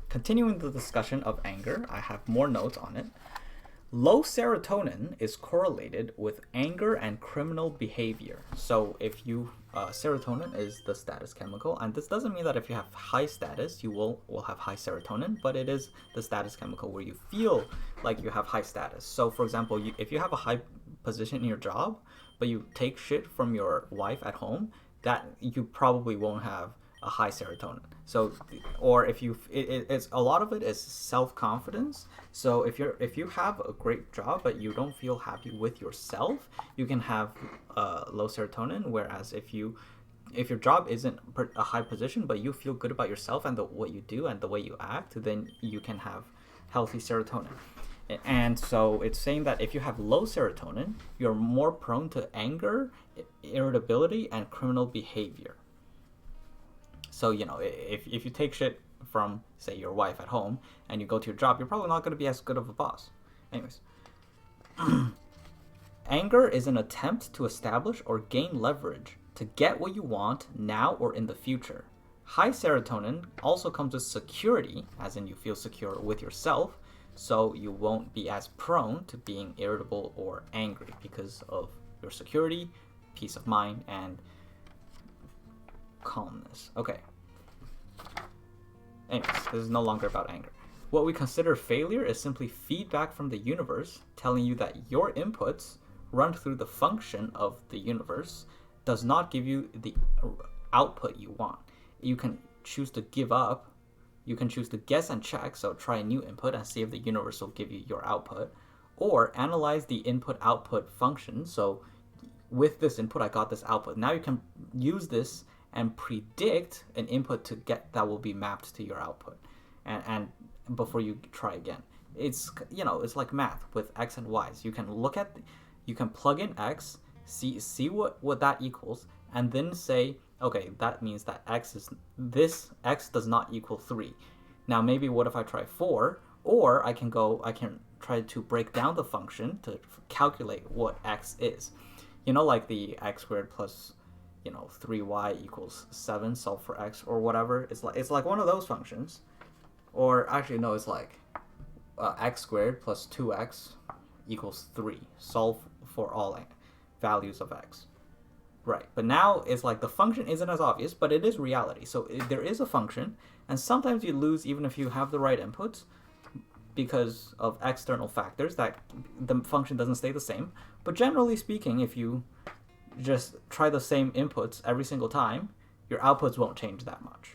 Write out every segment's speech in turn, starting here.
continuing the discussion of anger, I have more notes on it. Low serotonin is correlated with anger and criminal behavior. So if you serotonin is the status chemical, and this doesn't mean that if you have high status you will have high serotonin, but it is the status chemical where you feel like you have high status. So for example, if you have a high position in your job but you take shit from your wife at home, that you probably won't have a high serotonin. So, or if you, it's a lot of it is self confidence. So if you have a great job but you don't feel happy with yourself, you can have low serotonin. Whereas if your job isn't a high position but you feel good about yourself and what you do and the way you act, then you can have healthy serotonin. And so it's saying that if you have low serotonin, you're more prone to anger, irritability, and criminal behavior. So, if you take shit from, say, your wife at home and you go to your job, you're probably not going to be as good of a boss. Anyways. Anger is an attempt to establish or gain leverage to get what you want now or in the future. High serotonin also comes with security, as in you feel secure with yourself, so you won't be as prone to being irritable or angry because of your security, peace of mind, and calmness. Okay. Anyways, this is no longer about anger. What we consider failure is simply feedback from the universe telling you that your inputs run through the function of the universe does not give you the output you want. You can choose to give up. You can choose to guess and check, so try a new input and see if the universe will give you your output. Or analyze the input-output function, so with this input I got this output. Now you can use this and predict an input to get that will be mapped to your output, and before you try again. It's it's like math with x and y's. You can plug in x, see what that equals, and then say, okay, that means that x does not equal 3. Now maybe what if I try 4? Or I can try to break down the function to calculate what x is. Like the x squared plus 3y equals 7, solve for x or whatever. It's like one of those functions. Or actually no, it's like x squared plus 2x equals 3, solve for all values of x. Right, but now it's like the function isn't as obvious, but it is reality. So there is a function, and sometimes you lose even if you have the right inputs because of external factors that the function doesn't stay the same. But generally speaking, if you just try the same inputs every single time, your outputs won't change that much.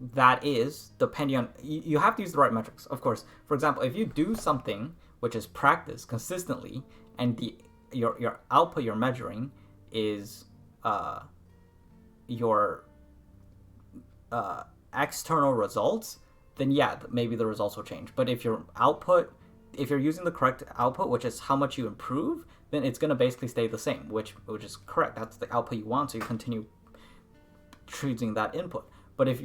That is depending on, you have to use the right metrics, of course. For example, if you do something which is practiced consistently and your output you're measuring is your external results, then yeah, maybe the results will change. But if you're using the correct output, which is how much you improve, then it's going to basically stay the same, which is correct. That's the output you want, so you continue choosing that input. But if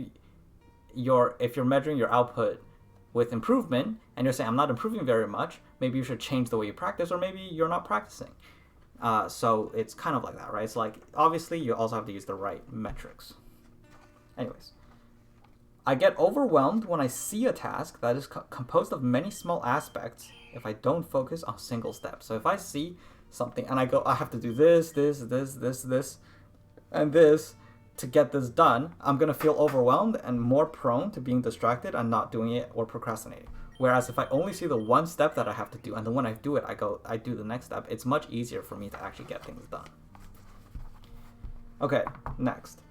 you're measuring your output with improvement and you're saying, I'm not improving very much, maybe you should change the way you practice, or maybe you're not practicing. So it's kind of like that, right? It's like, obviously you also have to use the right metrics. Anyways, I get overwhelmed when I see a task that is composed of many small aspects if I don't focus on single steps. So if I see something and I go, I have to do this, and this to get this done, I'm going to feel overwhelmed and more prone to being distracted and not doing it or procrastinating. Whereas if I only see the one step that I have to do, and then when I do it, I do the next step, it's much easier for me to actually get things done. Okay, next.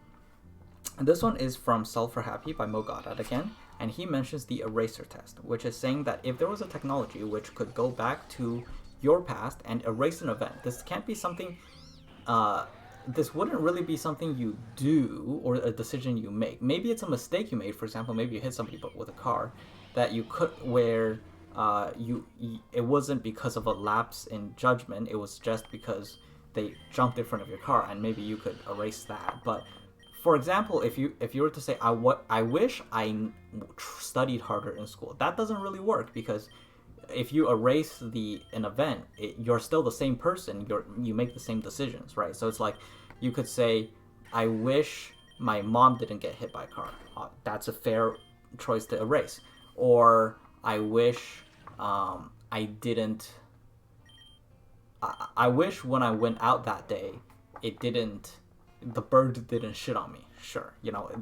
And this one is from Solve for Happy by Mo Goddard again, and he mentions the eraser test, which is saying that if there was a technology which could go back to your past and erase an event, this can't be something, this wouldn't really be something you do or a decision you make. Maybe it's a mistake you made. For example, maybe you hit somebody with a car that you could, where it wasn't because of a lapse in judgment, it was just because they jumped in front of your car, and maybe you could erase that. But for example, if you were to say, I wish I studied harder in school, that doesn't really work, because if you erase an event, you're still the same person. You make the same decisions, right? So it's like, You could say, I wish my mom didn't get hit by a car. That's a fair choice to erase. Or I wish I didn't. I wish when I went out that day, the bird didn't shit on me. Sure,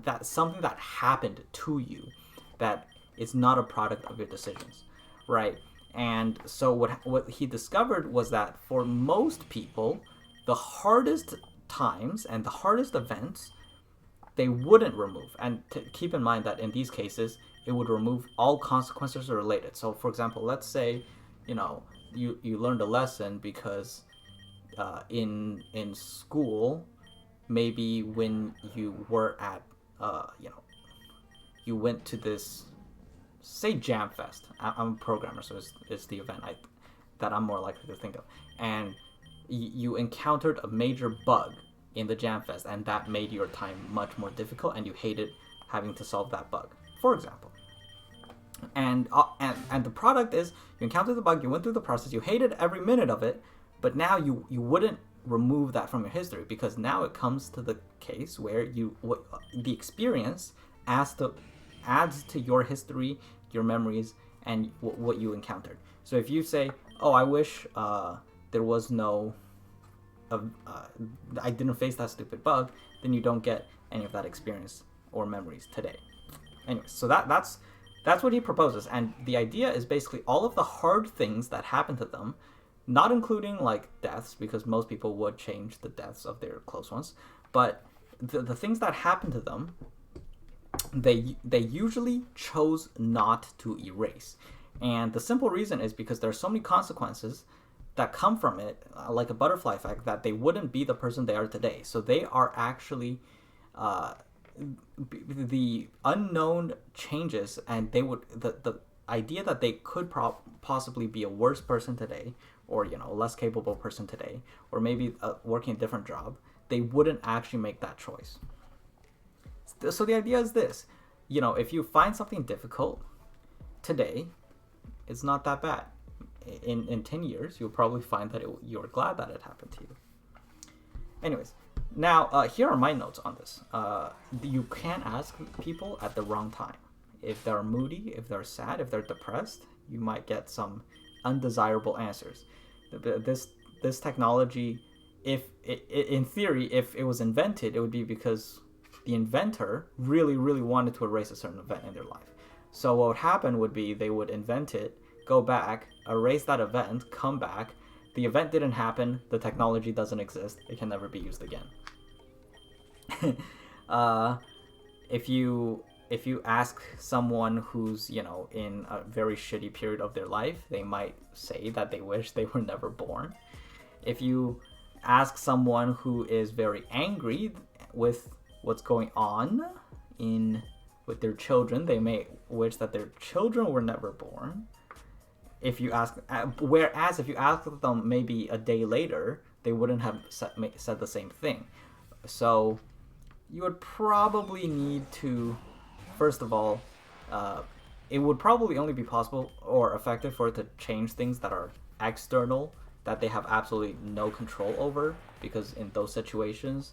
that's something that happened to you, that is not a product of your decisions, right? And so what he discovered was that for most people, the hardest times and the hardest events, they wouldn't remove. And keep in mind that in these cases, it would remove all consequences related. So, for example, let's say, you learned a lesson because in school, maybe when you were at you went to this, say, Jam Fest. I'm a programmer, so it's the event that I'm more likely to think of, and you encountered a major bug in the Jam Fest, and that made your time much more difficult, and you hated having to solve that bug, for example. And the product is, you encountered the bug, you went through the process, you hated every minute of it, but now you wouldn't remove that from your history, because now it comes to the case where the experience adds to your history, your memories, and what you encountered. So if you say, oh, I wish there was no I didn't face that stupid bug, then you don't get any of that experience or memories today. Anyways, so that's what he proposes, and the idea is basically all of the hard things that happen to them, not including like deaths, because most people would change the deaths of their close ones, but the things that happen to them, they usually chose not to erase. And the simple reason is because there are so many consequences that come from it, like a butterfly effect, that they wouldn't be the person they are today. So they are actually the unknown changes, and they would the idea that they could possibly be a worse person today, or a less capable person today, or maybe working a different job, they wouldn't actually make that choice. So the idea is this: if you find something difficult today, it's not that bad. In 10 years, you'll probably find that you're glad that it happened to you. Anyways, now here are my notes on this. You can't ask people at the wrong time. If they're moody, if they're sad, if they're depressed, you might get some undesirable answers. This technology, in theory, if it was invented, it would be because the inventor really, really wanted to erase a certain event in their life. So what would happen would be they would invent it, go back, erase that event, come back. The event didn't happen. The technology doesn't exist. It can never be used again. If you ask someone who's in a very shitty period of their life, they might say that they wish they were never born. If you ask someone who is very angry with what's going on with their children, they may wish that their children were never born. Whereas if you ask them maybe a day later, they wouldn't have said the same thing. So you would probably need to, first of all, it would probably only be possible or effective for it to change things that are external, that they have absolutely no control over, because in those situations,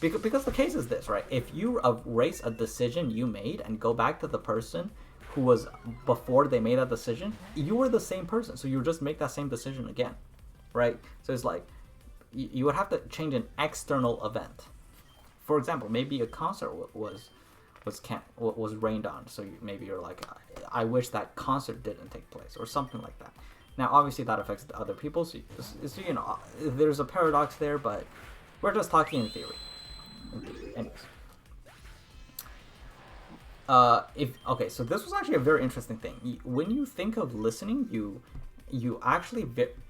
because the case is this, right? If you erase a decision you made and go back to the person who was before they made that decision, you were the same person, so you would just make that same decision again, right? So it's like you would have to change an external event. For example, maybe a concert was rained on, so maybe you're like, I wish that concert didn't take place, or something like that. Now, obviously, that affects other people, so there's a paradox there, but we're just talking in theory. Anyways. So this was actually a very interesting thing. When you think of listening, you actually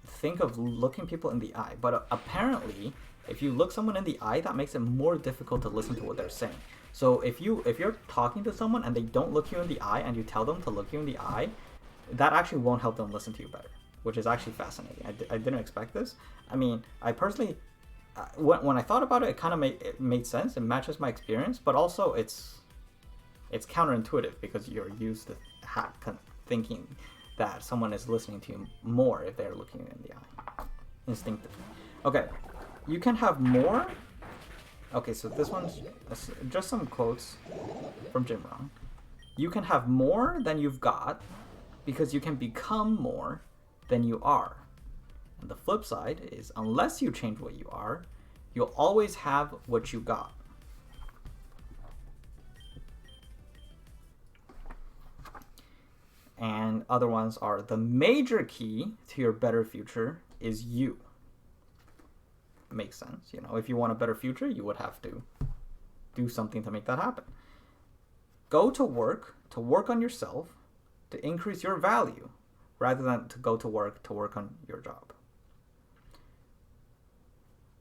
think of looking people in the eye. But apparently, if you look someone in the eye, that makes it more difficult to listen to what they're saying. So if you're talking to someone and they don't look you in the eye, and you tell them to look you in the eye, that actually won't help them listen to you better, which is actually fascinating. I didn't expect this. I mean, I personally, when I thought about it, it kind of made sense. It matches my experience, but also it's counterintuitive, because you're used to thinking that someone is listening to you more if they're looking you in the eye, instinctively. Okay, You can have more. Okay, so this one's just some quotes from Jim Rohn. You can have more than you've got because you can become more than you are. And the flip side is, unless you change what you are, you'll always have what you got. And other ones are, the major key to your better future is you. Makes sense. You know, if you want a better future, you would have to do something to make that happen. Go to work on yourself, to increase your value, rather than to go to work on your job.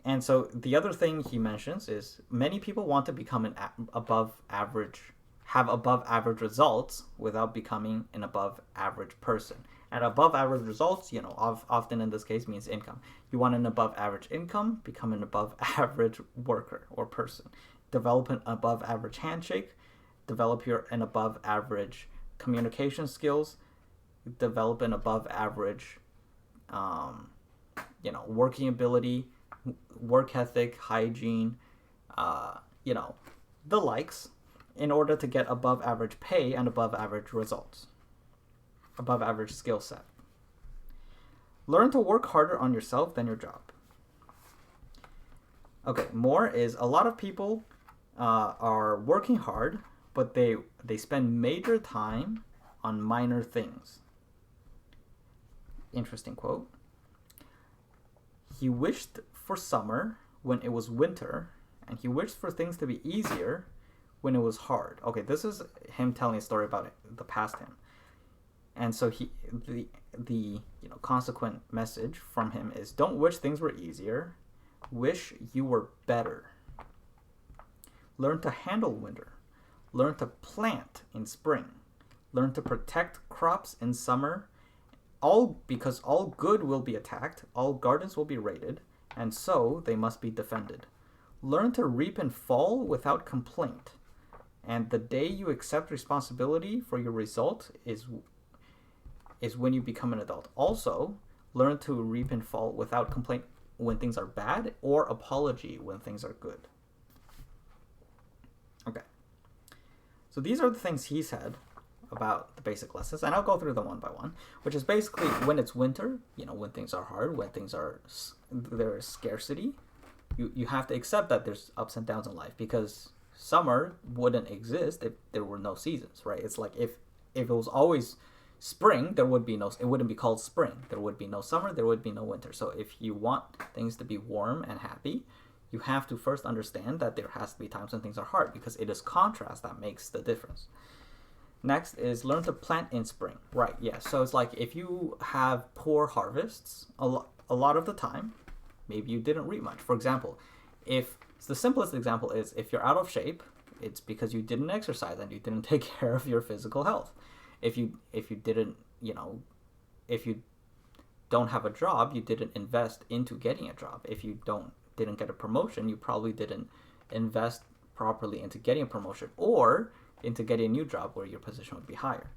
And so the other thing he mentions is, many people want to become an above average results without becoming an above average person. And above average results, you know, often in this case means income. You want an above average income, become an above average worker or person. Develop an above average handshake, develop an above average communication skills, develop an above average, working ability, work ethic, hygiene, the likes, in order to get above average pay and above average results, above average skill set. Learn to work harder on yourself than your job. Okay, more is, a lot of people are working hard, but they spend major time on minor things. Interesting quote. He wished for summer when it was winter, and he wished for things to be easier when it was hard. Okay, this is him telling a story about the past him. And so the consequent message from him is, don't wish things were easier, wish you were better. Learn to handle winter. Learn to plant in spring. Learn to protect crops in summer. Because all good will be attacked, all gardens will be raided, and so they must be defended. Learn to reap in fall without complaint. And the day you accept responsibility for your result is when you become an adult. Also, learn to reap in fall without complaint when things are bad, or apology when things are good. Okay. So these are the things he said about the basic lessons, and I'll go through them one by one, which is basically, when it's winter, when things are hard, when there is scarcity, you have to accept that there's ups and downs in life, because summer wouldn't exist if there were no seasons, right? It's like if it was always spring, it wouldn't be called spring. There would be no summer, there would be no winter. So if you want things to be warm and happy, you have to first understand that there has to be times when things are hard, because it is contrast that makes the difference. Next is, learn to plant in spring. Right, yeah. So it's like, if you have poor harvests a lot of the time, maybe you didn't reap much. For example, the simplest example is, if you're out of shape, it's because you didn't exercise and you didn't take care of your physical health. If you didn't, if you don't have a job, you didn't invest into getting a job. If you didn't get a promotion, you probably didn't invest properly into getting a promotion, or into getting a new job where your position would be higher.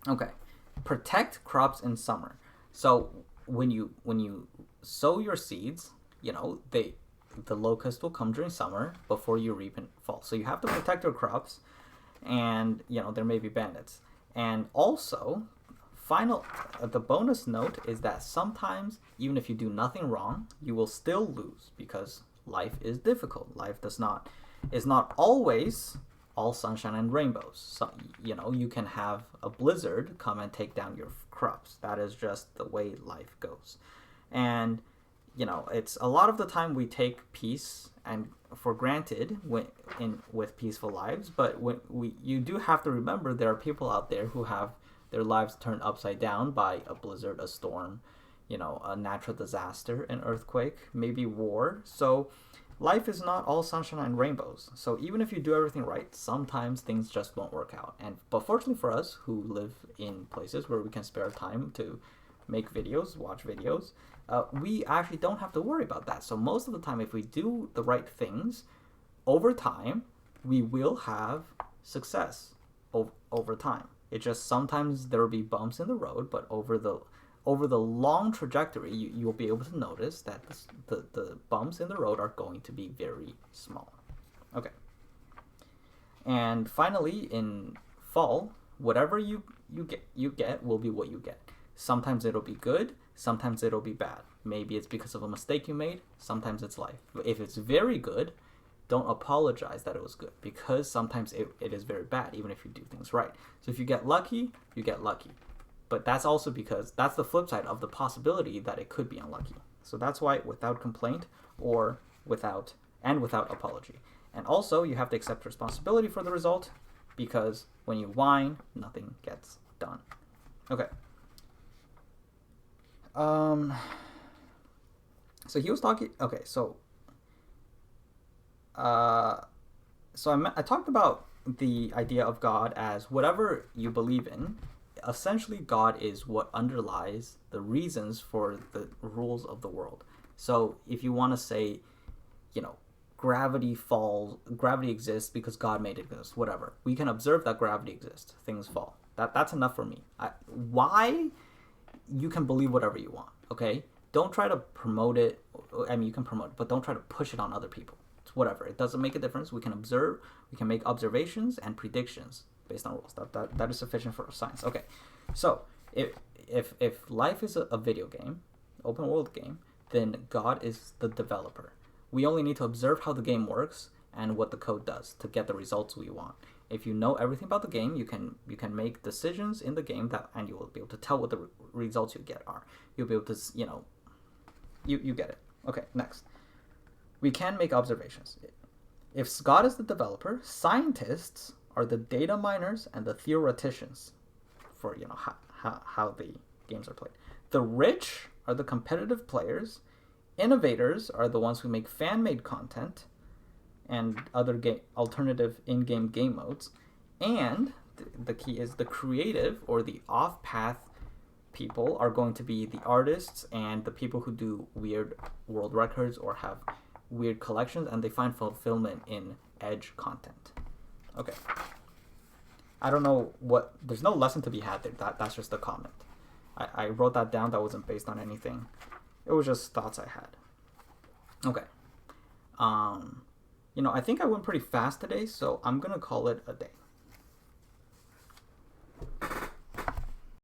Okay, protect crops in summer. So when you sow your seeds, the locust will come during summer before you reap in fall. So you have to protect your crops, and there may be bandits. And also, the bonus note is that sometimes, even if you do nothing wrong, you will still lose, because life is difficult. Life is not always all sunshine and rainbows. So, you can have a blizzard come and take down your crops. That is just the way life goes. And it's a lot of the time we take peace and for granted with peaceful lives, but you do have to remember, there are people out there who have their lives turned upside down by a blizzard, a storm, a natural disaster, an earthquake, maybe war. So life is not all sunshine and rainbows. So even if you do everything right, sometimes things just won't work out. But fortunately for us, who live in places where we can spare time to make videos, watch videos, we actually don't have to worry about that. So most of the time, if we do the right things, over time, we will have success over time. It just, sometimes there will be bumps in the road, but over the over the long trajectory, you'll be able to notice that the bumps in the road are going to be very small. Okay. And finally, in fall, whatever you get will be what you get. Sometimes it'll be good, sometimes it'll be bad. Maybe it's because of a mistake you made, sometimes it's life. If it's very good, don't apologize that it was good, because sometimes it is very bad, even if you do things right. So if you get lucky, you get lucky. But that's also because that's the flip side of the possibility that it could be unlucky. So that's why without complaint or without apology. And also you have to accept responsibility for the result, because when you whine, nothing gets done. Okay. So he was talking. Okay, so I talked about the idea of God as whatever you believe in. Essentially, God is what underlies the reasons for the rules of the world. So if you want to say, gravity exists because God made it exist, whatever. We can observe that gravity exists, things fall. That's enough for me. Why? You can believe whatever you want, okay? Don't try to promote it. I mean, you can promote it, but don't try to push it on other people. It's whatever. It doesn't make a difference. We can observe, we can make observations and predictions based on rules. That is sufficient for science. Okay, so if life is a video game, open world game, then God is the developer. We only need to observe how the game works and what the code does to get the results we want. If you know everything about the game, you can make decisions in the game and you will be able to tell what the results you get are. You'll be able to, you get it. Okay, next. We can make observations. If God is the developer, scientists are the data miners and the theoreticians for, how the games are played. The rich are the competitive players. Innovators are the ones who make fan-made content and other alternative in-game game modes. And the key is the creative or the off-path people are going to be the artists and the people who do weird world records or have weird collections, and they find fulfillment in edge content. Okay. I don't know there's no lesson to be had there. That's just a comment. I wrote that down. That wasn't based on anything. It was just thoughts I had. Okay. I think I went pretty fast today, so I'm going to call it a day.